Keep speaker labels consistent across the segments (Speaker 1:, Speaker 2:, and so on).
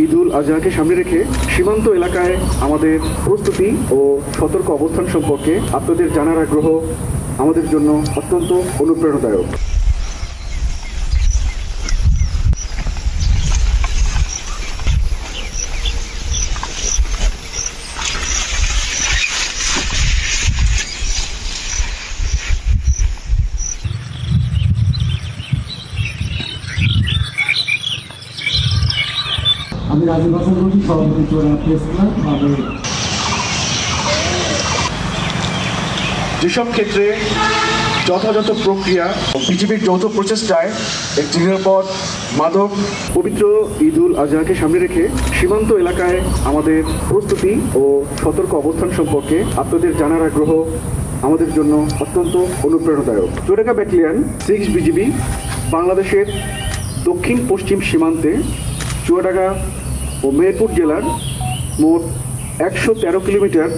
Speaker 1: ঈদুল আজহাকে সামনে রেখে সীমান্ত এলাকায় আমাদের প্রস্তুতি ও সতর্ক অবস্থান সম্পর্কে আপনাদের জানার আগ্রহ আমাদের জন্য অত্যন্ত অনুপ্রেরণাদায়ক।
Speaker 2: আমি রাজীব হাসান বলছি, সভাপতি চুয়াডাঙ্গা প্রেস ক্লাব।
Speaker 1: যেসব ক্ষেত্রে যথাযথ প্রক্রিয়া ও বিজিবির যৌথ প্রচেষ্টায় একটি নিরাপদ মাদক পবিত্র ঈদুল আজহাকে সামনে রেখে সীমান্ত এলাকায় আমাদের প্রস্তুতি ও সতর্ক অবস্থান সম্পর্কে আপনাদের জানার আগ্রহ আমাদের জন্য অত্যন্ত অনুপ্রেরণাদায়ক। চুয়াডাঙ্গা ব্যাটালিয়ন 6 বিজিবি বাংলাদেশের দক্ষিণ পশ্চিম সীমান্তে চুয়াডাঙ্গা ও মেহেরপুর জেলার মোট 113 কিলোমিটার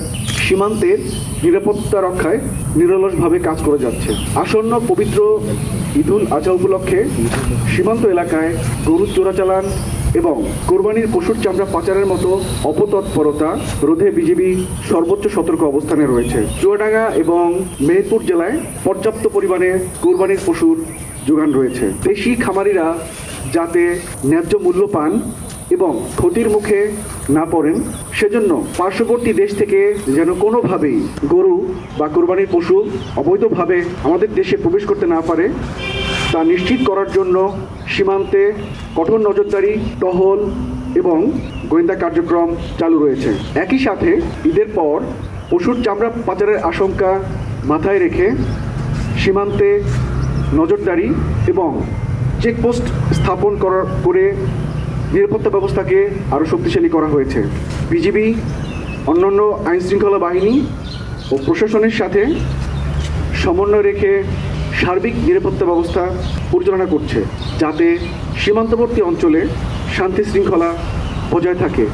Speaker 1: সীমান্তের নিরাপত্তা রক্ষায় নিরলসভাবে কাজ করে যাচ্ছে। আসন্ন পবিত্র ঈদুল আজহা উপলক্ষে সীমান্ত এলাকায় গরু চোরাচালান এবং কোরবানির পশুর চামড়া পাচারের মতো অপতৎপরতা রোধে বিজিবি সর্বোচ্চ সতর্ক অবস্থানে রয়েছে। চুয়াডাঙ্গা এবং মেহেরপুর জেলায় পর্যাপ্ত পরিমাণে কোরবানির পশুর যোগান রয়েছে। দেশি খামারিরা যাতে ন্যায্য মূল্য পান এবং ক্ষতির মুখে না পড়েন, সেজন্য পার্শ্ববর্তী দেশ থেকে যেন কোনোভাবেই গরু বা কোরবানির পশু অবৈধভাবে আমাদের দেশে প্রবেশ করতে না পারে তা নিশ্চিত করার জন্য সীমান্তে কঠোর নজরদারি, টহল এবং গোয়েন্দা কার্যক্রম চালু রয়েছে। একই সাথে ঈদের পর পশুর চামড়া পাচারের আশঙ্কা মাথায় রেখে সীমান্তে নজরদারি এবং চেকপোস্ট স্থাপন করে নিরাপত্তা ব্যবস্থাকে আরও শক্তিশালী করা হয়েছে। বিজিবি অন্যান্য আইনশৃঙ্খলা বাহিনী ও প্রশাসনের সাথে সমন্বয় রেখে সার্বিক নিরাপত্তা ব্যবস্থা পরিচালনা করছে, যাতে সীমান্তবর্তী অঞ্চলে শান্তি শৃঙ্খলা বজায় থাকে।